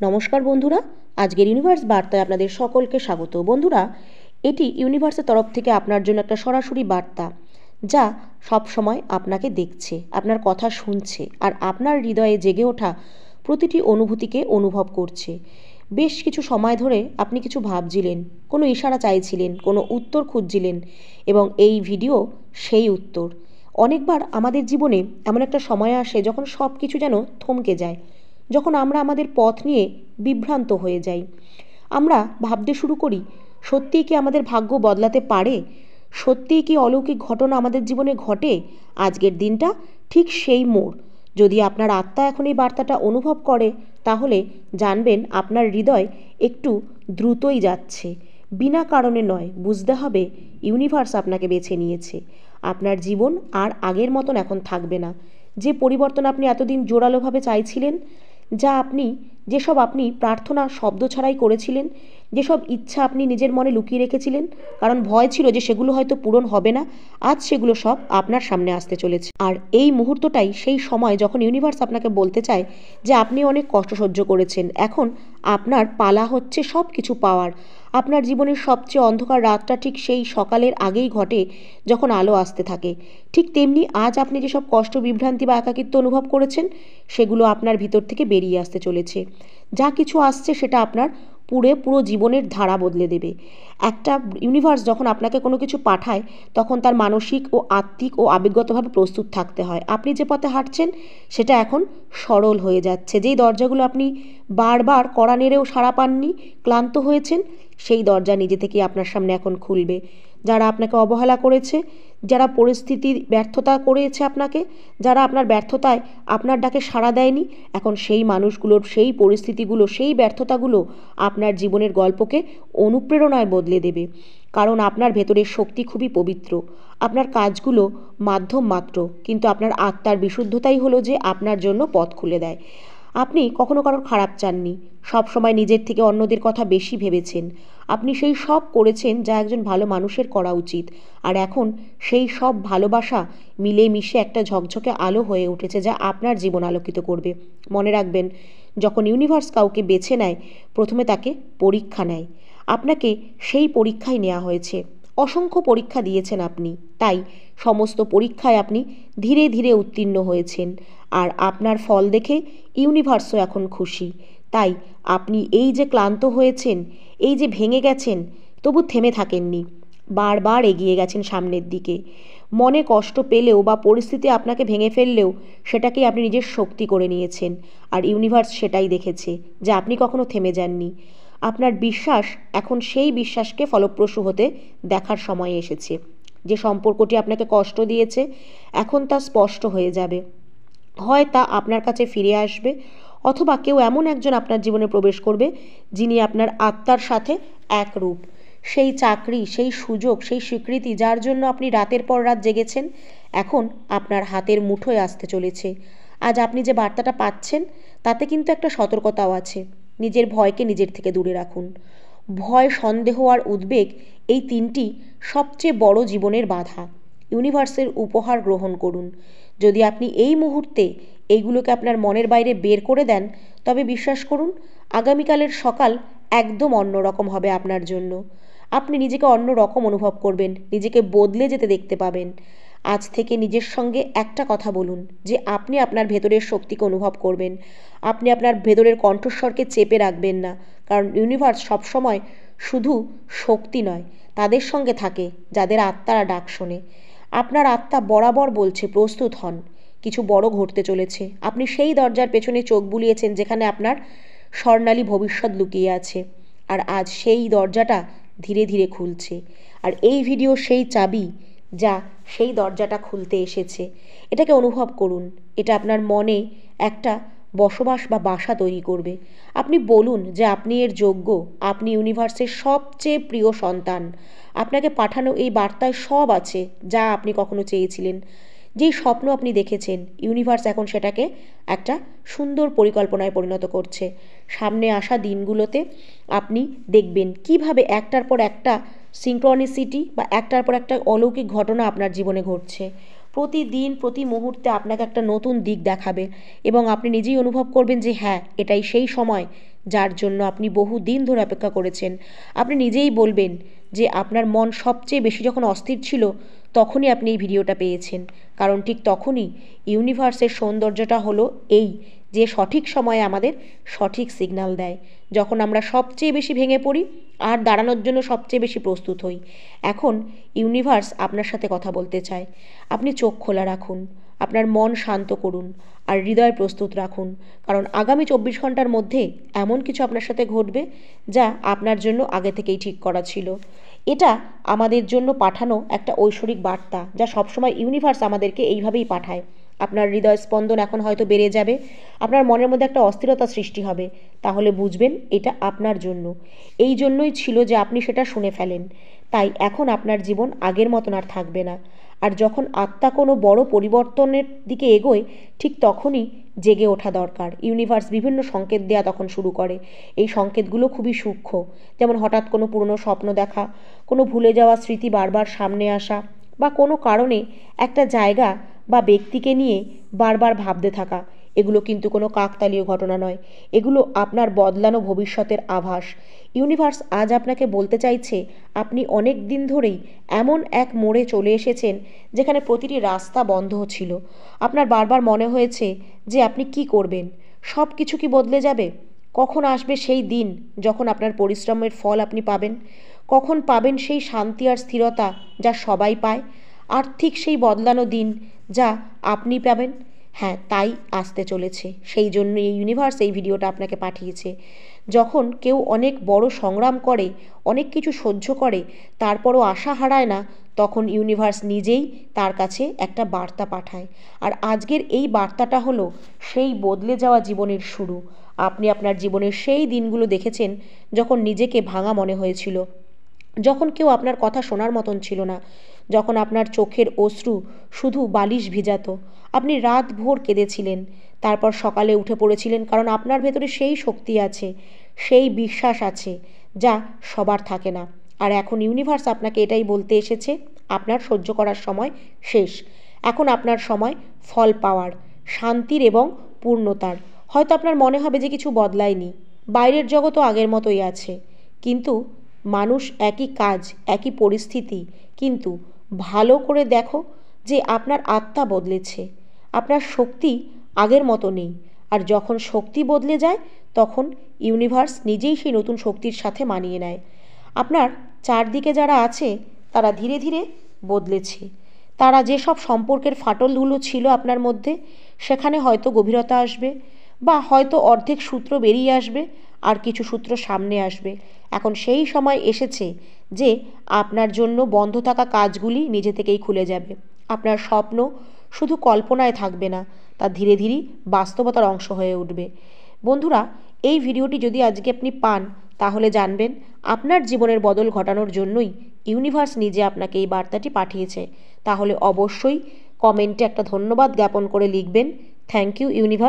নমস্কার বন্ধুরা, আজকের ইউনিভার্স বার্তায় আপনাদের সকলকে স্বাগত। বন্ধুরা, এটি ইউনিভার্সের তরফ থেকে আপনার জন্য একটা সরাসরি বার্তা, যা সব সময় আপনাকে দেখছে, আপনার কথা শুনছে আর আপনার হৃদয়ে জেগে ওঠা প্রতিটি অনুভূতিকে অনুভব করছে। বেশ কিছু সময় ধরে আপনি কিছু ভাবছিলেন, কোনো ইশারা চাইছিলেন, কোনো উত্তর খুঁজছিলেন, এবং এই ভিডিও সেই উত্তর। অনেকবার আমাদের জীবনে এমন একটা সময় আসে যখন সব কিছু যেন থমকে যায়, যখন আমরা আমাদের পথ নিয়ে বিভ্রান্ত হয়ে যাই। আমরা ভাবতে শুরু করি, সত্যিই কি আমাদের ভাগ্য বদলাতে পারে? সত্যিই কি অলৌকিক ঘটনা আমাদের জীবনে ঘটে? আজকের দিনটা ঠিক সেই মোড়। যদি আপনার আত্মা এখন এই বার্তাটা অনুভব করে, তাহলে জানবেন আপনার হৃদয় একটু দ্রুতই যাচ্ছে। বিনা কারণে নয়, বুঝতে হবে ইউনিভার্স আপনাকে বেছে নিয়েছে। আপনার জীবন আর আগের মতন এখন থাকবে না। যে পরিবর্তন আপনি এতদিন জোরালোভাবে চাইছিলেন, যেসব আপনি প্রার্থনা শব্দ ছাড়াই করেছিলেন, যেসব ইচ্ছা আপনি নিজের মনে লুকিয়ে রেখেছিলেন, কারণ ভয় ছিল যে সেগুলো হয়তো পূরণ হবে না, আজ সেগুলো সব আপনার সামনে আসতে চলেছে। আর এই মুহূর্তটাই সেই সময় যখন ইউনিভার্স আপনাকে বলতে চায় যে আপনি অনেক কষ্ট সহ্য করেছেন, এখন আপনার পালা হচ্ছে সব কিছু পাওয়ার। আপনার জীবনের সবচেয়ে অন্ধকার রাতটা ঠিক সেই সকালের আগেই ঘটে, যখন আলো আসতে থাকে। ঠিক তেমনি আজ আপনি যেসব কষ্ট, বিভ্রান্তি বা একাকিত্ব অনুভব করেছেন, সেগুলো আপনার ভিতর থেকে বেরিয়ে আসতে চলেছে। যা কিছু আসছে সেটা আপনার পুরো জীবনের ধারা বদলে দেবে। একটা ইউনিভার্স যখন আপনাকে কোনো কিছু পাঠায়, তখন তার মানসিক ও আত্মিক ও আবেগগতভাবে প্রস্তুত থাকতে হয়। আপনি যে পথে হাঁটছেন সেটা এখন সরল হয়ে যাচ্ছে। যেই দরজাগুলো আপনি বারবার কড়া নেড়েও সাড়া পাননি, ক্লান্ত হয়েছেন, সেই দরজা নিজে থেকেই আপনার সামনে এখন খুলবে। যারা আপনাকে অবহেলা করেছে, যারা পরিস্থিতির ব্যর্থতা করেছে আপনাকে, যারা আপনার ব্যর্থতায় আপনার ডাকে সাড়া দেয়নি, এখন সেই মানুষগুলোর, সেই পরিস্থিতিগুলো, সেই ব্যর্থতাগুলো আপনার জীবনের গল্পকে অনুপ্রেরণায় বদলে দেবে। কারণ আপনার ভেতরের শক্তি খুবই পবিত্র। আপনার কাজগুলো মাধ্যম মাত্র, কিন্তু আপনার আত্মার বিশুদ্ধতাই হলো যে আপনার জন্য পথ খুলে দেয়। আপনি কখনো কারোর খারাপ চাননি, সবসময় নিজের থেকে অন্যদের কথা বেশি ভেবেছেন। আপনি সেই সব করেছেন যা একজন ভালো মানুষের করা উচিত, আর এখন সেই সব ভালোবাসা মিলে মিশে একটা ঝকঝকে আলো হয়ে উঠেছে, যা আপনার জীবন আলোকিত করবে। মনে রাখবেন, যখন ইউনিভার্স কাউকে বেছে নেয়, প্রথমে তাকে পরীক্ষা নেয়। আপনাকে সেই পরীক্ষায় নেওয়া হয়েছে। অসংখ্য পরীক্ষা দিয়েছেন আপনি, তাই সমস্ত পরীক্ষায় আপনি ধীরে ধীরে উত্তীর্ণ হয়েছেন। আর আপনার ফল দেখে ইউনিভার্সও এখন খুশি। তাই আপনি এই যে ক্লান্ত হয়েছেন, এই যে ভেঙে গেছেন, তবু থেমে থাকেননি, বারবার এগিয়ে গেছেন সামনের দিকে। মনে কষ্ট পেলেও বা পরিস্থিতি আপনাকে ভেঙে ফেললেও সেটাকেই আপনি নিজের শক্তি করে নিয়েছেন। আর ইউনিভার্স সেটাই দেখেছে যে আপনি কখনো থেমে যাননি। আপনার বিশ্বাস এখন সেই বিশ্বাসকে ফলপ্রসূ হতে দেখার সময় এসেছে। যে সম্পর্কটি আপনাকে কষ্ট দিয়েছে, এখন তা স্পষ্ট হয়ে যাবে। হয় তা আপনার কাছে ফিরে আসবে, অথবা কেউ এমন একজন আপনার জীবনে প্রবেশ করবে যিনি আপনার আত্মার সাথে একরূপ। সেই চাকরি, সেই সুযোগ, সেই স্বীকৃতি যার জন্য আপনি রাতের পর রাত জেগেছেন, এখন আপনার হাতের মুঠোয় আসতে চলেছে। আজ আপনি যে বার্তাটা পাচ্ছেন, তাতে কিন্তু একটা সতর্কতাও আছে। নিজের ভয়কে নিজের থেকে দূরে রাখুন। ভয়, সন্দেহ আর উদ্বেগ, এই তিনটি সবচেয়ে বড় জীবনের বাধা। ইউনিভার্সের উপহার গ্রহণ করুন। যদি আপনি এই মুহূর্তে এইগুলোকে আপনার মনের বাইরে বের করে দেন, তবে বিশ্বাস করুন, আগামীকালের সকাল একদম অন্যরকম হবে আপনার জন্য। আপনি নিজেকে অন্য রকম অনুভব করবেন, নিজেকে বদলে যেতে দেখতে পাবেন। আজ থেকে নিজের সঙ্গে একটা কথা বলুন যে আপনি আপনার ভেতরের শক্তিকে অনুভব করবেন। আপনি আপনার ভেতরের কণ্ঠস্বরকে চেপে রাখবেন না, কারণ ইউনিভার্স সবসময় শুধু শক্তি নয়, তাদের সঙ্গে থাকে যাদের আত্মারা ডাক শোনে। আপনার আত্মা বরাবর বলছে, প্রস্তুত হন, কিছু বড় ঘটতে চলেছে। আপনি সেই দরজার পেছনে চোখ বুলিয়েছেন যেখানে আপনার স্বর্ণালী ভবিষ্যৎ লুকিয়ে আছে, আর আজ সেই দরজাটা ধীরে ধীরে খুলছে। আর এই ভিডিও সেই চাবি, যা সেই দরজাটা খুলতে এসেছে। এটাকে অনুভব করুন। এটা আপনার মনে একটা বসবাস বা বাসা তৈরি করবে। আপনি বলুন যে আপনি এর যোগ্য, আপনি ইউনিভার্সের সবচেয়ে প্রিয় সন্তান। আপনাকে পাঠানো এই বার্তায় সব আছে যা আপনি কখনো চেয়েছিলেন। যেই স্বপ্ন আপনি দেখেছেন, ইউনিভার্স এখন সেটাকে একটা সুন্দর পরিকল্পনায় পরিণত করছে। সামনে আসা দিনগুলোতে আপনি দেখবেন কিভাবে একটার পর একটা সিনক্রনিসিটি বা একটার পর একটা অলৌকিক ঘটনা আপনার জীবনে ঘটছে। প্রতিদিন প্রতি মুহূর্তে আপনাকে একটা নতুন দিক দেখাবে এবং আপনি নিজেই অনুভব করবেন যে হ্যাঁ, এটাই সেই সময় যার জন্য আপনি বহু দিন ধরে অপেক্ষা করেছেন। আপনি নিজেই বলবেন যে আপনার মন সবচেয়ে বেশি যখন অস্থির ছিল তখনই আপনি এই ভিডিওটা পেয়েছেন, কারণ ঠিক তখনই ইউনিভার্সের সৌন্দর্যটা হলো এই যে সঠিক সময়ে আমাদের সঠিক সিগন্যাল দেয়। যখন আমরা সবচেয়ে বেশি ভেঙে পড়ি আর দাঁড়ানোর জন্য সবচেয়ে বেশি প্রস্তুত হই। এখন ইউনিভার্স আপনার সাথে কথা বলতে চায়। আপনি চোখ খোলা রাখুন, আপনার মন শান্ত করুন আর হৃদয় প্রস্তুত রাখুন, কারণ আগামী 24 ঘন্টার মধ্যে এমন কিছু আপনার সাথে ঘটবে যা আপনার জন্য আগে থেকেই ঠিক করা ছিল। এটা আমাদের জন্য পাঠানো একটা ঐশ্বরিক বার্তা, যা সবসময় ইউনিভার্স আমাদেরকে এইভাবেই পাঠায়। আপনার হৃদয় স্পন্দন এখন হয়তো বেড়ে যাবে, আপনার মনের মধ্যে একটা অস্থিরতা সৃষ্টি হবে, তাহলে বুঝবেন এটা আপনার জন্য। এই জন্যই ছিল যে আপনি সেটা শুনে ফেলেন। তাই এখন আপনার জীবন আগের মতন আর থাকবে না। আর যখন আত্মা কোনো বড় পরিবর্তনের দিকে এগোয়, ঠিক তখনই জেগে ওঠা দরকার। ইউনিভার্স বিভিন্ন সংকেত দেয়া তখন শুরু করে। এই সংকেতগুলো খুবই সূক্ষ্ম, যেমন হঠাৎ কোনো পুরনো স্বপ্ন দেখা, কোনো ভুলে যাওয়া স্মৃতি বারবার সামনে আসা, বা কোনো কারণে একটা জায়গা বা ব্যক্তিকে নিয়ে বারবার ভাবতে থাকা। এগুলো কিন্তু কোনো কাকতালীয় ঘটনা নয়, এগুলো আপনার বদলানো ভবিষ্যতের আভাস। ইউনিভার্স আজ আপনাকে বলতে চাইছে আপনি অনেক দিন ধরেই এমন এক মোড়ে চলে এসেছেন যেখানে প্রতিটি রাস্তা বন্ধ ছিল। আপনার বারবার মনে হয়েছে যে আপনি কি করবেন, সব কিছু কি বদলে যাবে? কখন আসবে সেই দিন যখন আপনার পরিশ্রমের ফল আপনি পাবেন? কখন পাবেন সেই শান্তি আর স্থিরতা যা সবাই পায়? আর্থিক সেই বদলানো দিন যা আপনি পাবেন? হ্যাঁ, তাই আসতে চলেছে। সেই জন্য এই ইউনিভার্স এই ভিডিওটা আপনাকে পাঠিয়েছে। যখন কেউ অনেক বড় সংগ্রাম করে, অনেক কিছু সহ্য করে, তারপরও আশা হারায় না, তখন ইউনিভার্স নিজেই তার কাছে একটা বার্তা পাঠায়। আর আজকের এই বার্তাটা হলো সেই বদলে যাওয়া জীবনের শুরু। আপনি আপনার জীবনের সেই দিনগুলো দেখেছেন যখন নিজেকে ভাঙা মনে হয়েছিল, যখন কেউ আপনার কথা শোনার মতন ছিল না, যখন আপনার চোখের অশ্রু শুধু বালিশ ভিজাতো। আপনি রাত ভোর কেঁদেছিলেন, তারপর সকালে উঠে পড়েছিলেন, কারণ আপনার ভেতরে সেই শক্তি আছে, সেই বিশ্বাস আছে যা সবার থাকে না। আর এখন ইউনিভার্স আপনাকে এটাই বলতে এসেছে, আপনার সহ্য করার সময় শেষ। এখন আপনার সময় ফল পাওয়ার, শান্তির এবং পূর্ণতার। হয়তো আপনার মনে হবে যে কিছু বদলায়নি, বাইরের জগৎও আগের মতোই আছে, কিন্তু মানুষ একই কাজ, একই পরিস্থিতি, কিন্তু ভালো করে দেখো যে আপনার আত্মা বদলেছে, আপনার শক্তি আগের মতো নেই। আর যখন শক্তি বদলে যায় তখন ইউনিভার্স নিজেই সেই নতুন শক্তির সাথে মানিয়ে নেয়। আপনার চারদিকে যারা আছে তারা ধীরে ধীরে বদলেছে। তারা যেসব সম্পর্কের ফাটলগুলো ছিল আপনার মধ্যে, সেখানে হয়তো গভীরতা আসবে, বা হয়তো অর্ধেক সূত্র বেরিয়ে আসবে আর কিছু সূত্র সামনে আসবে। এখন সেই সময় এসেছে যে আপনার জন্য বন্ধ থাকা কাজগুলি নিজে থেকেই খুলে যাবে। আপনার স্বপ্ন শুধু কল্পনায় থাকবে না, তা ধীরে ধীরে বাস্তবতার অংশ হয়ে উঠবে। বন্ধুরা, এই ভিডিওটি যদি আজকে আপনি পান, তাহলে জানবেন আপনার জীবনের বদল ঘটানোর জন্যই ইউনিভার্স নিজে আপনাকে এই বার্তাটি পাঠিয়েছে। তাহলে অবশ্যই কমেন্টে একটা ধন্যবাদ জ্ঞাপন করে লিখবেন, থ্যাংক ইউ ইউনিভার্স।